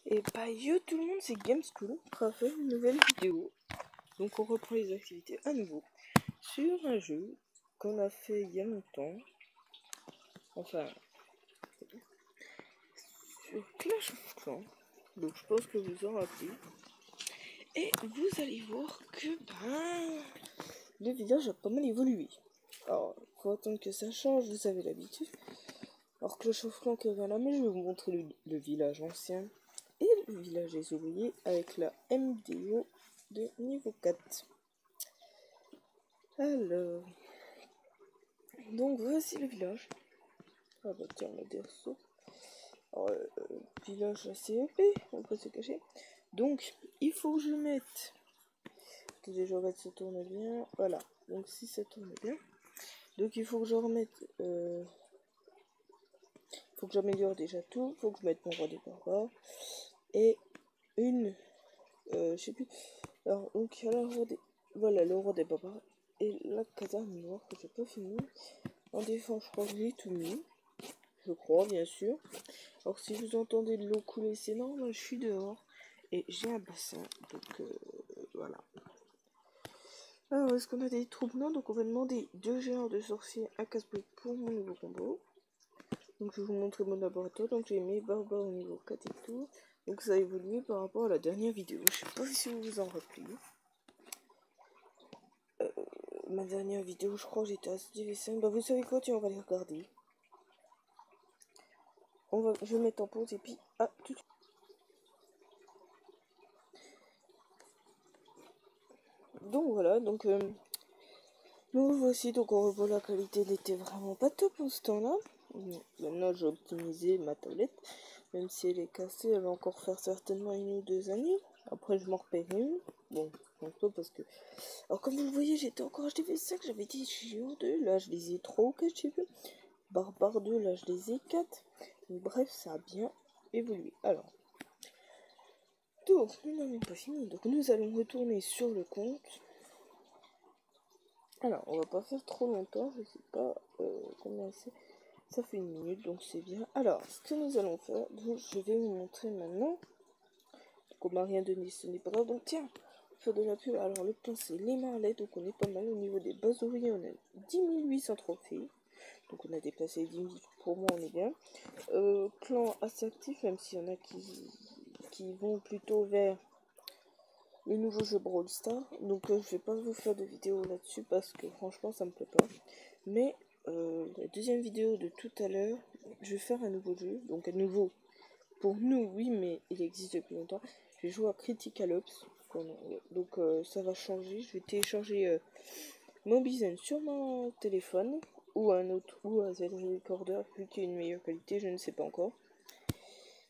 Et bah yo tout le monde, c'est Gameschool qui a fait une nouvelle vidéo. Donc on reprend les activités à nouveau sur un jeu qu'on a fait il y a longtemps. Enfin, sur Clash of Clans. Donc je pense que vous en rappelez. Et vous allez voir que le village a pas mal évolué. Alors, faut attendre que ça change, vous avez l'habitude. Alors Clash of Clans qui revient là, mais je vais vous montrer le village ancien. Et le village des ouvriers avec la MDO de niveau 4. Alors, donc voici le village. Ah bah tiens, on a des ressources. Alors, village assez épais, on peut se cacher. Donc, il faut que je mette... Que déjà, ça tourne bien. Voilà, donc si ça tourne bien. Donc il faut que je remette... faut que j'améliore déjà tout. Faut que je mette mon roi des barbares. Et une... je sais plus... Alors, donc il y a la roi des... Voilà, le roi des barbares. Et la caserne noire que j'ai pas fini. En défense, je crois que j'ai tout mis. Je crois, bien sûr. Alors, si vous entendez de l'eau couler, c'est normal, je suis dehors. Et j'ai un bassin. Donc, voilà. Alors, est-ce qu'on a des troupes? Non, donc on va demander 2 géants de sorciers à casse-pied pour mon nouveau combo. Donc, je vais vous montrer mon laboratoire. Donc, j'ai mis barbares au niveau 4 et tout. Donc, ça a évolué par rapport à la dernière vidéo. Je sais pas si vous vous en rappelez. Ma dernière vidéo, je crois que j'étais à CV5. Bah, vous savez quoi? Tiens, on va les regarder. Je vais mettre en pause et puis à tout de suite. Donc voilà, donc nous voici, donc on revoit la qualité n'était vraiment pas top en ce temps-là. Maintenant j'ai optimisé ma tablette, même si elle est cassée, elle va encore faire certainement 1 ou 2 années. Après je m'en repère une. Bon, un peu parce que... Alors comme vous le voyez, j'étais encore HDV5, j'avais dit Géo 2, là je les ai 3 ou 4, je sais plus. Barbare 2, là je les ai 4. Donc, bref, ça a bien évolué. Alors, donc nous n'avons pas fini, donc nous allons retourner sur le compte. Alors, on va pas faire trop longtemps, je sais pas combien c'est. Ça fait 1 minute, donc c'est bien. Alors, ce que nous allons faire, donc je vais vous montrer maintenant. Donc on m'a rien donné, ce n'est pas grave. Donc tiens, faire de la pub. Alors le plan c'est les marlets, donc on est pas mal au niveau des bases ouvriers, on a 10 800 trophées. Donc on a déplacé 10 000, pour moi on est bien. Clan assez actif, même s'il y en a qui vont plutôt vers le nouveau jeu Brawl Stars. Donc je vais pas vous faire de vidéo là-dessus parce que franchement ça me plaît pas. Mais la deuxième vidéo de tout à l'heure, je vais faire un nouveau jeu. Donc un nouveau pour nous, oui, mais il existe depuis longtemps. Je vais jouer à Critical Ops. Donc ça va changer. Je vais télécharger Mobizen sur mon téléphone ou un autre, ou un ZR Recorder, vu qu'il y a une meilleure qualité, je ne sais pas encore.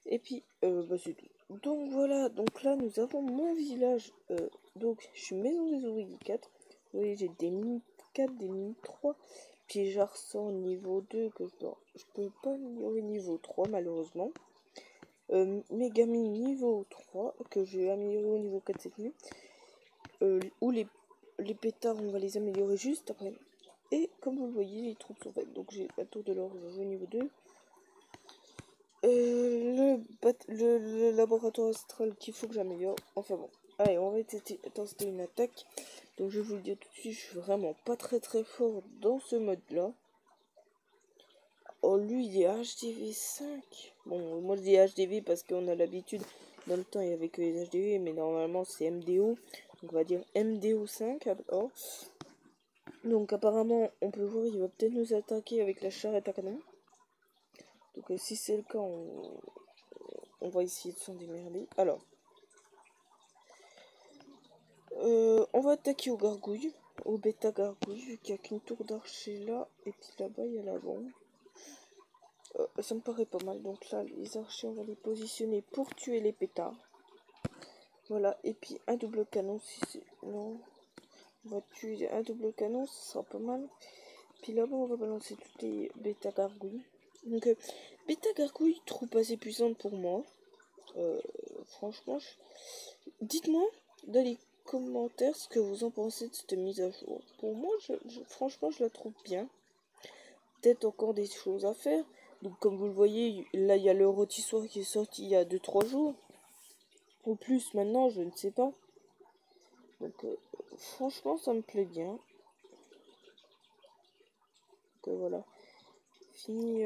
Et puis, bah c'est tout. Donc voilà, donc là nous avons mon village. Donc je suis maison des ouvriers 4. Vous voyez, j'ai des mini 4, des mini 3. Puis je ressens niveau 2 que je peux pas améliorer niveau 3 malheureusement. Megami niveau 3 que j'ai amélioré au niveau 4 cette nuit. Ou les pétards, on va les améliorer juste après. Et comme vous le voyez, les troupes sont faites. Donc j'ai la tour de l'or au niveau 2. Le laboratoire astral qu'il faut que j'améliore. Enfin bon. Allez, on va tester une attaque. Donc je vais vous le dire tout de suite, je suis vraiment pas très fort dans ce mode là. Oh lui il est HDV 5. Bon moi je dis HDV parce qu'on a l'habitude. Dans le temps il n'y avait que les HDV, mais normalement c'est MDO. Donc on va dire MDO 5 alors. Donc apparemment on peut voir il va peut-être nous attaquer avec la charrette à canon. Donc si c'est le cas on va essayer de s'en démerder. Alors on va attaquer au gargouille, au bêta gargouille, vu qu'il n'y a qu'une tour d'archer là, et puis là-bas il y a la bombe. Ça me paraît pas mal, donc là les archers on va les positionner pour tuer les pétards. Voilà, et puis un double canon si c'est... Non, on va tuer un double canon, ce sera pas mal. Puis là-bas on va balancer toutes les bêta gargouilles. Donc bêta gargouille, troupe assez puissante pour moi. Franchement, dites-moi dans les commentaires ce que vous en pensez de cette mise à jour. Pour moi, franchement, je la trouve bien. Peut-être encore des choses à faire. Donc, comme vous le voyez, là, il y a le rôtissoir qui est sorti il y a 2-3 jours. ou plus maintenant, je ne sais pas. Donc franchement ça me plaît bien. Donc voilà. Fini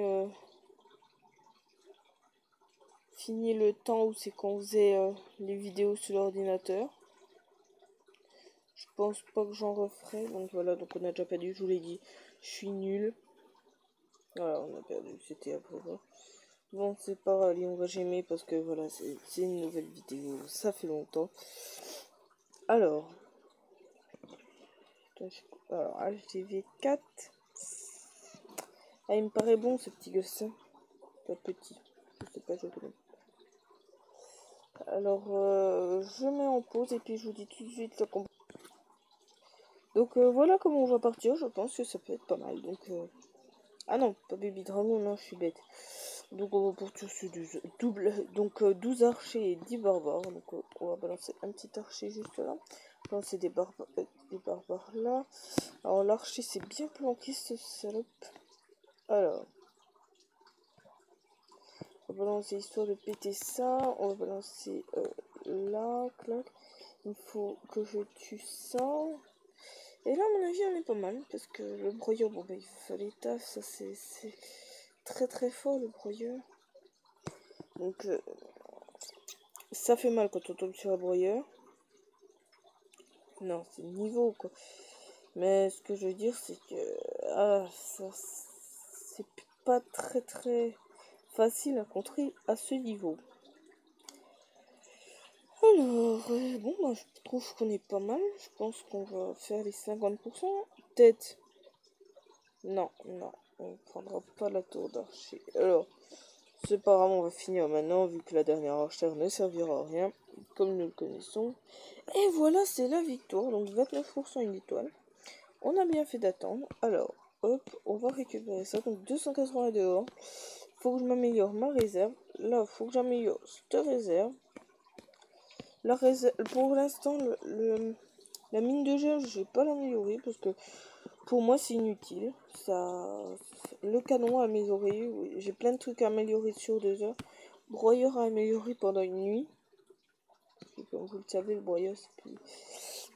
le temps où c'est qu'on faisait les vidéos sur l'ordinateur. Je pense pas que j'en referai. Donc voilà, donc on a déjà perdu, je vous l'ai dit. Je suis nulle. Voilà, on a perdu, c'était après ça. Bon, c'est pas grave, allez, on va j'aimer parce que voilà, c'est une nouvelle vidéo. Ça fait longtemps. Alors, HTV4. Ah, il me paraît bon ce petit gosse. Pas petit. Je sais pas, je connais. Alors, je mets en pause et puis je vous dis tout de suite le combat. Donc voilà comment on va partir. Je pense que ça peut être pas mal. Donc, ah non, pas Baby Dragon, non, je suis bête. Donc on va partir sur 12 double. Donc 12 archers et 10 barbares. Donc on va balancer un petit archer juste là. Balancer des barbares là. Alors l'archer c'est bien planqué ce salope. Alors. On va balancer histoire de péter ça. On va balancer là, clac. Il faut que je tue ça. Et là, à mon avis, on est pas mal. Parce que le broyeur, bon, bah, il fallait taf. Ça, c'est très très fort, le broyeur. Donc, ça fait mal quand on tombe sur un broyeur. Non, c'est niveau, quoi. Mais ce que je veux dire, c'est que... Ah, ça, c'est pas très très facile à contrer à ce niveau. Alors, bon, bah, je trouve qu'on est pas mal. Je pense qu'on va faire les 50%. Peut-être. Non, non. On prendra pas la tour d'archer. Alors, c'est pas grave, on va finir maintenant, vu que la dernière archère ne servira à rien, comme nous le connaissons. Et voilà, c'est la victoire. Donc, 29% une étoile. On a bien fait d'attendre. Alors, hop, on va récupérer ça. Donc, 280 dehors. Faut que je m'améliore ma réserve. Là, faut que j'améliore cette réserve. La réserve, pour l'instant, la mine de gel, je vais pas l'améliorer parce que pour moi c'est inutile. Le canon à améliorer, oui, j'ai plein de trucs à améliorer sur 2 heures. Broyeur à améliorer pendant une nuit. Et comme vous le savez, le broyeur c'est plus.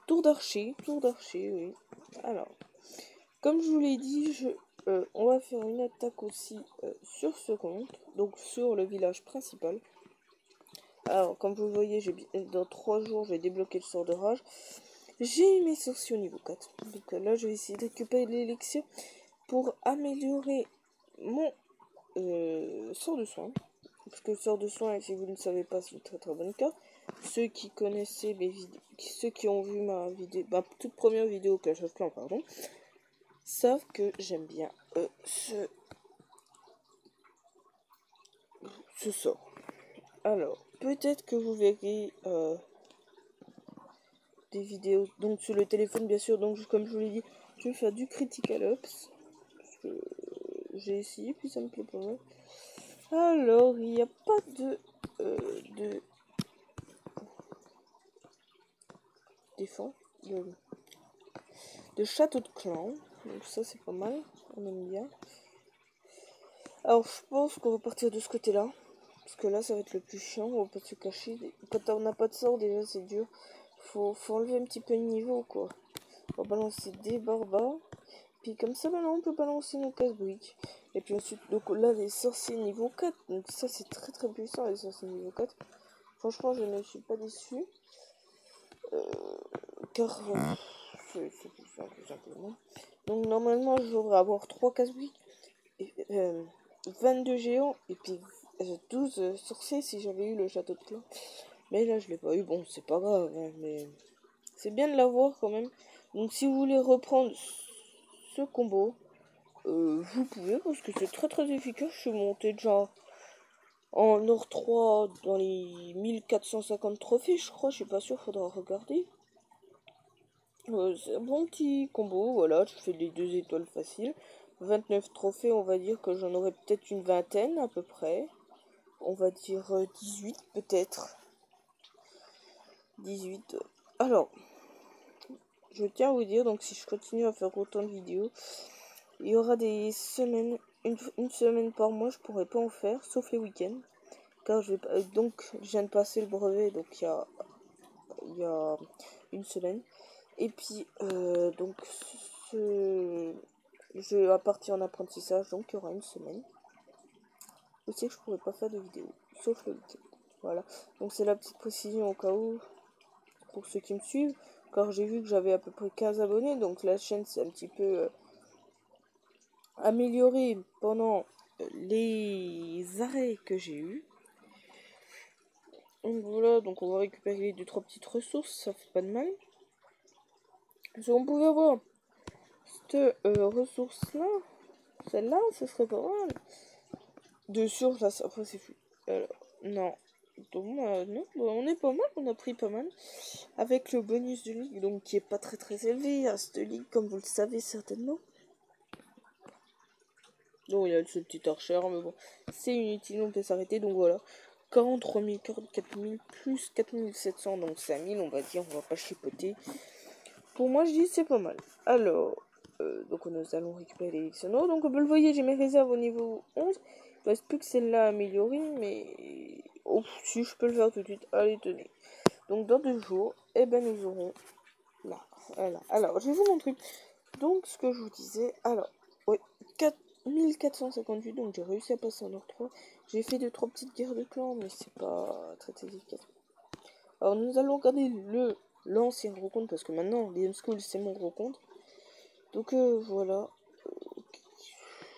Tour d'archer, oui. Alors, comme je vous l'ai dit, on va faire une attaque aussi sur ce compte, donc sur le village principal. Alors, comme vous le voyez, dans 3 jours, je vais débloquer le sort de rage. J'ai mes sorciers au niveau 4. Donc là, je vais essayer de récupérer l'élixir pour améliorer mon sort de soin. Parce que le sort de soin, si vous ne le savez pas, c'est une très très bonne carte. Ceux qui connaissaient mes vidéos, ceux qui ont vu ma toute première vidéo Clash of Clans, pardon, savent que j'aime bien ce sort. Alors, peut-être que vous verrez des vidéos donc sur le téléphone, bien sûr. Donc, comme je vous l'ai dit, je vais faire du Critical Ops. Parce que j'ai essayé, puis ça me plaît pas mal. Alors, il n'y a pas de défense, de château de clan. Donc ça, c'est pas mal. On aime bien. Alors, je pense qu'on va partir de ce côté-là. Parce que là, ça va être le plus chiant. On va pas se cacher. Quand on n'a pas de sort, déjà, c'est dur. Faut enlever un petit peu de niveau, quoi. On va balancer des barbares. Puis comme ça, maintenant, on peut balancer nos casse-briques. Et puis ensuite, donc là, les sorciers niveau 4. Donc ça, c'est très très puissant, les sorciers niveau 4. Franchement, je ne suis pas déçue. Car c'est puissant, tout simplement. Donc normalement, je devrais avoir 3 casse-briques. 22 géants. Et puis 12 sorciers si j'avais eu le château de clan. Mais là, je l'ai pas eu. Bon, c'est pas grave. Hein, mais c'est bien de l'avoir quand même. Donc si vous voulez reprendre ce combo, vous pouvez parce que c'est très très efficace. Je suis monté déjà en or 3 dans les 1450 trophées, je crois. Je suis pas sûr, faudra regarder. C'est un bon petit combo, voilà. Je fais les 2 étoiles faciles. 29 trophées, on va dire que j'en aurai peut-être une vingtaine à peu près. On va dire 18 peut-être. 18. Alors, je tiens à vous dire, donc si je continue à faire autant de vidéos, il y aura des semaines, une semaine par mois, je pourrais pas en faire, sauf les week-ends. car donc je viens de passer le brevet, donc il y a une semaine. Et puis donc je vais partir en apprentissage, donc il y aura une semaine. Je sais que je pourrais pas faire de vidéo, sauf le week-end. Voilà, donc c'est la petite précision au cas où, pour ceux qui me suivent, car j'ai vu que j'avais à peu près 15 abonnés, donc la chaîne s'est un petit peu améliorée pendant les arrêts que j'ai eus. Donc voilà, donc on va récupérer les 2-3 petites ressources, ça fait pas de mal. Si on pouvait avoir cette ressource-là, celle-là, ce serait pas mal. De surface, après c'est fou. Alors, non. Donc, non, on est pas mal, on a pris pas mal. Avec le bonus de ligue, donc qui est pas très très élevé à cette ligue, comme vous le savez certainement. Donc il y a ce petit archer, mais bon, c'est inutile, on peut s'arrêter, donc voilà. 43 000, 44 000, plus 4 700, donc 5 000, on va dire, on va pas chipoter. Pour moi, je dis c'est pas mal. Alors, donc nous allons récupérer les lectionnaires. Donc, comme vous le voyez, j'ai mes réserves au niveau 11. Il ne reste plus que celle-là à améliorer, mais... Oh, si je peux le faire tout de suite. Allez, tenez. Donc, dans 2 jours, eh ben, nous aurons... Là, voilà. Alors, je vais vous montrer. Donc, ce que je vous disais... Alors, oui, 4458, donc j'ai réussi à passer en or 3. J'ai fait 2-3 petites guerres de clans, mais c'est pas très efficace. Alors, nous allons regarder l'ancien gros compte, parce que maintenant, DM School, c'est mon gros compte. Donc, voilà.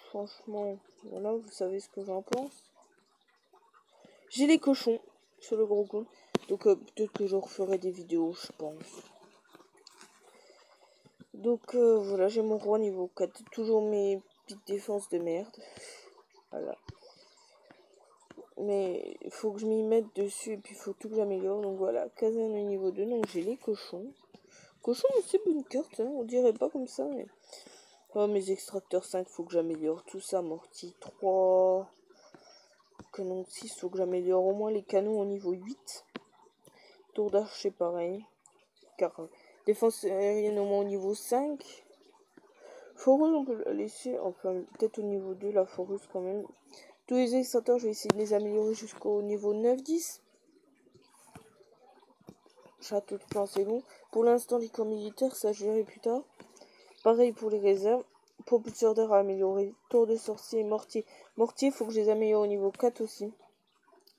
Franchement, voilà, vous savez ce que j'en pense. J'ai les cochons sur le gros compte. Donc, peut-être que je referai des vidéos, je pense. Donc, voilà, j'ai mon roi niveau 4. Toujours mes petites défenses de merde. Voilà. Mais il faut que je m'y mette dessus et puis il faut tout que j'améliore. Donc voilà, caserne au niveau 2. Donc j'ai les cochons. Cochons, c'est bonne carte, hein, on dirait pas comme ça. Mais... Oh, mes extracteurs 5, faut que j'améliore tout ça. Mortier 3. Canon 6, faut que j'améliore au moins les canons au niveau 8. Tour d'archer pareil. Car défense aérienne au moins au niveau 5. Foreuse, on peut la laisser. Enfin, peut-être au niveau 2, la foreuse quand même. Tous les extracteurs, je vais essayer de les améliorer jusqu'au niveau 9-10. Château de plan, c'est bon. Pour l'instant, les camps militaires, ça je verrai plus tard. Pareil pour les réserves. Propulseur d'air à améliorer. Tour de sorcier, mortier. Mortier, faut que je les améliore au niveau 4 aussi.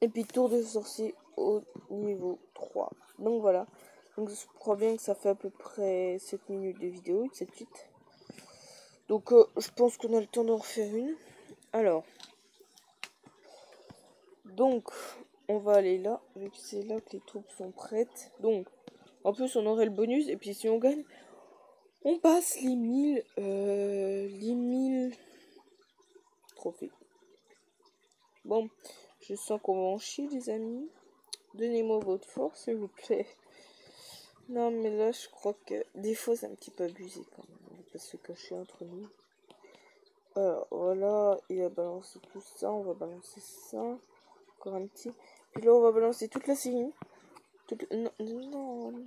Et puis tour de sorcier au niveau 3. Donc voilà. Donc je crois bien que ça fait à peu près 7 minutes de vidéo, 7-8. Donc je pense qu'on a le temps d'en refaire une. Alors. Donc on va aller là. Vu que c'est là que les troupes sont prêtes. Donc en plus on aurait le bonus. Et puis si on gagne, on passe les 1000 trophées. Bon, je sens qu'on va en chier les amis. Donnez-moi votre force s'il vous plaît. Non mais là je crois que des fois c'est un petit peu abusé quand même. On va pas se cacher entre nous. Alors voilà, il a balancé tout ça, on va balancer ça. Encore un petit. Puis là on va balancer toute la série. Non, non, non.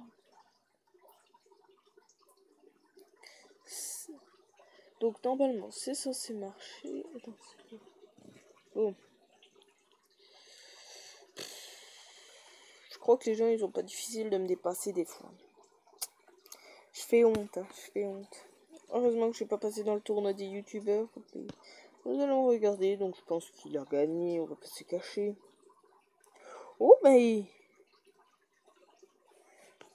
Donc normalement c'est censé marcher. Bon. Je crois que les gens ils ont pas difficile de me dépasser des fois. Je fais honte, hein, je fais honte. Heureusement que je suis pas passé dans le tournoi des youtubeurs. Nous allons regarder, donc je pense qu'il a gagné, on va pas se cacher. Oh ben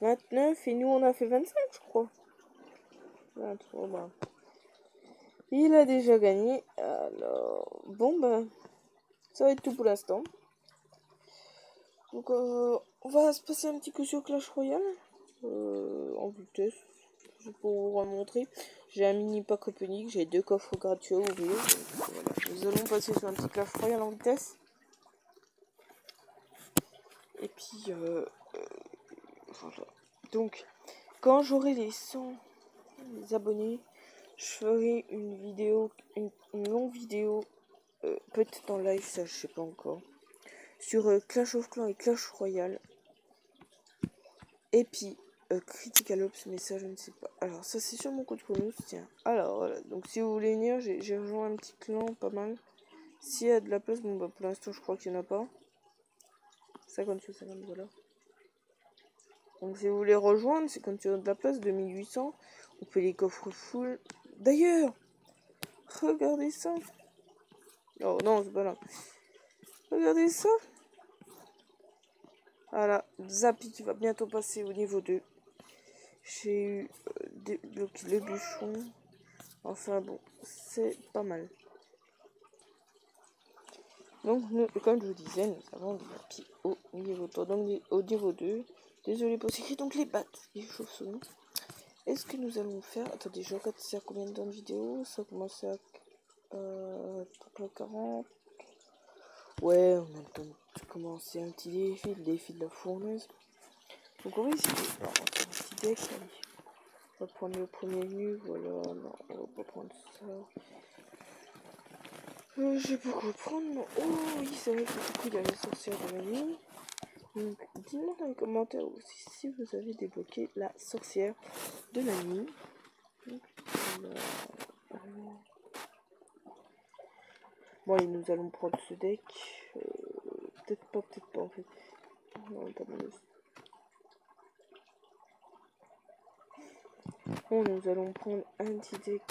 29 et nous on a fait 25 je crois. 23, ben. Il a déjà gagné. Alors bon ben ça va être tout pour l'instant. Donc on va se passer un petit coup sur Clash Royale. En vitesse. Juste pour vous remontrer. J'ai un mini pack opening, j'ai 2 coffres gratuits à ouvrir. Donc, voilà. Nous allons passer sur un petit Clash Royale en vitesse. Et puis voilà. Donc quand j'aurai les 100 abonnés, je ferai une vidéo, une longue vidéo, peut-être en live, ça je sais pas encore, sur Clash of Clans et Clash Royale. Et puis Critical Ops, mais ça je ne sais pas. Alors ça c'est sur mon code promo, tiens. Alors voilà, donc si vous voulez venir, j'ai rejoint un petit clan pas mal. S'il y a de la place, bon bah pour l'instant je crois qu'il n'y en a pas. 50 choses, voilà. Donc si vous voulez rejoindre, c'est quand tu as de la place, 2800. On fait les coffres full. D'ailleurs, regardez ça. Oh non, c'est pas là. Regardez ça. Voilà, Zappy qui va bientôt passer au niveau 2. J'ai eu débloqué le bûcheron. Enfin bon, c'est pas mal. Donc, nous, comme je vous disais, nous avons des Zappy au niveau 3. Donc, au niveau 2. Désolé pour ce donc les battes, les chauves-souris. Est-ce que nous allons faire... Attendez, je regarde c'est à combien de temps de vidéo. Ça a commencé à 40. Ouais, on a le temps de commencer un petit défi, le défi de la fournaise. Donc on va essayer. Alors, on va faire un petit deck, allez. On va prendre le premier venu, voilà. Non, on va pas prendre ça. Je sais pas quoi prendre. Non. Oh oui, c'est vrai que du coup il y a la sorcière de la nuit. Donc dis-moi dans les commentaires aussi si vous avez débloqué la sorcière de la nuit. Donc, bon, et nous allons prendre ce deck. Peut-être pas en fait. Non, pas mal. Bon, nous allons prendre un petit deck.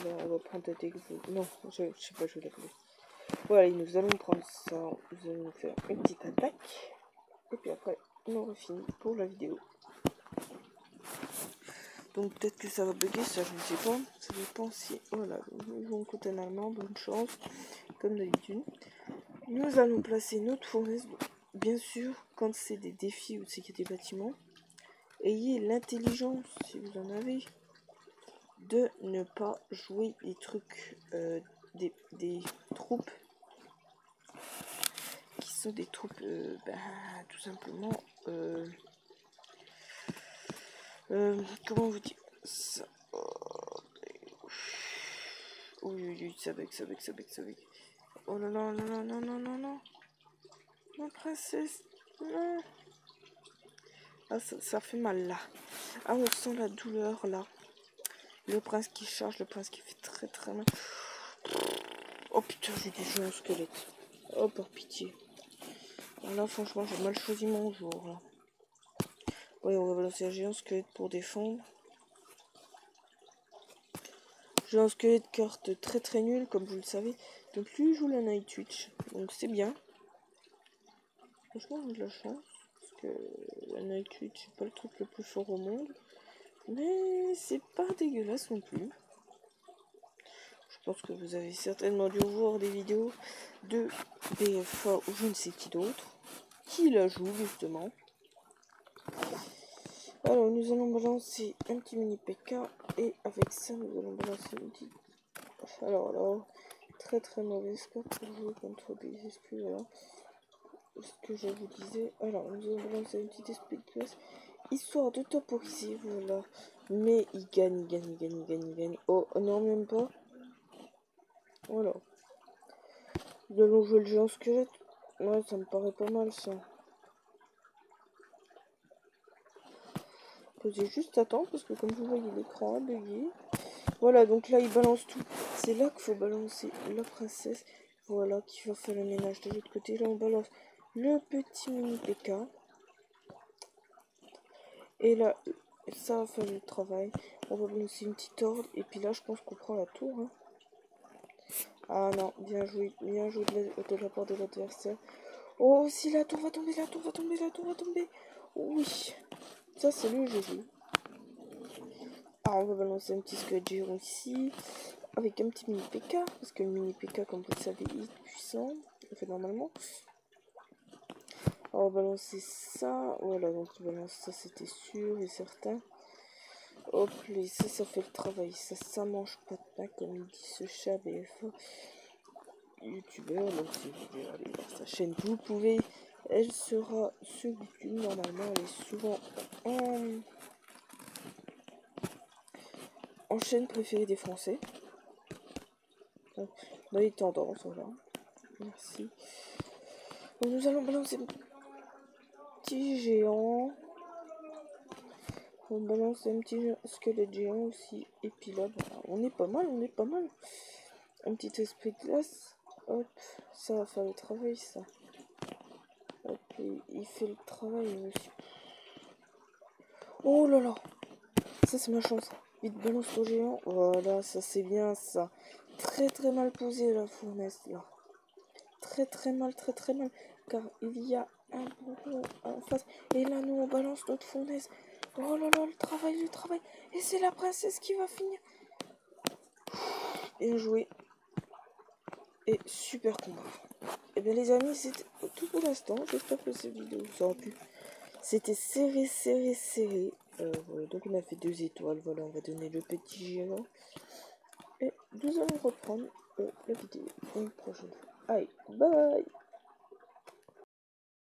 Voilà, on va prendre un deck. Non, je sais pas, je vais l'appeler. Voilà, nous allons prendre ça. Nous allons faire une petite attaque. Et puis après, on aura fini pour la vidéo. Donc peut-être que ça va bugger, ça je ne sais pas. Ça dépend si... Voilà, nous jouons contre un allemand, bonne chance, comme d'habitude. Nous allons placer notre fournaise. Bien sûr, quand c'est des défis ou c'est qu'il y a des bâtiments, ayez l'intelligence, si vous en avez, de ne pas jouer des trucs, des troupes qui sont des troupes, tout simplement, comment vous dire ça? Oui, ça bug. Oh là là, non, ma princesse, non. Ah, ça fait mal là. Ah, on sent la douleur là. Le prince qui charge, le prince qui fait très très mal. Oh putain, j'ai des jeux en squelette. Oh, par pitié. Là, franchement, j'ai mal choisi mon jour là. Oui, on va balancer un géant squelette pour défendre. Géant squelette, carte très très nulle, comme vous le savez. Donc lui, il joue la Night Twitch. Donc c'est bien. Franchement, on a de la chance. Parce que la Night Twitch, c'est pas le truc le plus fort au monde. Mais c'est pas dégueulasse non plus. Je pense que vous avez certainement dû voir des vidéos de BFA ou je ne sais qui d'autre. Qui la joue justement. Alors nous allons balancer un petit mini PK. Et avec ça nous allons balancer une petite... Alors, très très mauvaise carte pour jouer contre des esprits, voilà. Ce que je vous disais. Alors nous allons balancer un petit esprit de classe. Histoire de temporiser, voilà. Mais il gagne. Oh non, même pas. Voilà. Nous allons jouer le géant squelette. Ouais, ça me paraît pas mal ça. Faut juste attendre parce que comme vous voyez l'écran a bugué. Voilà, donc là il balance tout. C'est là qu'il faut balancer la princesse. Voilà, qui va faire le ménage de l'autre côté. Là on balance le petit mini PK. Et là, ça va faire le travail. On va balancer une petite horde. Et puis là, je pense qu'on prend la tour. Hein. Ah non, bien joué de la part de l'adversaire. Oh, si la tour va tomber, la tour va tomber. Oui, ça c'est le GG. Ah, on va balancer un petit squelette géant ici. Avec un petit mini PK. Parce que le mini PK, comme vous le savez, est puissant. Enfin, normalement. Alors, on va balancer ça. Voilà, donc il balance ça, c'était sûr et certain. Hop, ça fait le travail. Ça mange pas de pain, comme il dit ce chat BFA. Youtubeur, donc si vous voulez aller voir sa chaîne, vous pouvez. Elle sera sur YouTube, normalement, elle est souvent en chaîne préférée des Français. Donc, dans les tendances, voilà. Merci. Donc, nous allons balancer un petit géant. On balance un petit squelette géant aussi. Et puis là, bah, on est pas mal. Un petit esprit de glace. Hop, ça va faire le travail, ça. Hop, il fait le travail aussi. Oh là là. Ça, c'est ma chance. Vite, balance ton géant. Voilà, ça, c'est bien, ça. Très, très mal posé, la fournaise, là. Très, très mal, car il y a un bourreau en face. Et là, nous, on balance notre fournaise. Oh là là, le travail. Et c'est la princesse qui va finir. Bien joué. Et super combat. Et bien, les amis, c'était tout pour l'instant. J'espère que cette vidéo vous aura plu. C'était serré. Voilà, donc on a fait 2 étoiles. Voilà, on va donner le petit géant. Et nous allons reprendre la vidéo une prochaine fois. Allez, bye!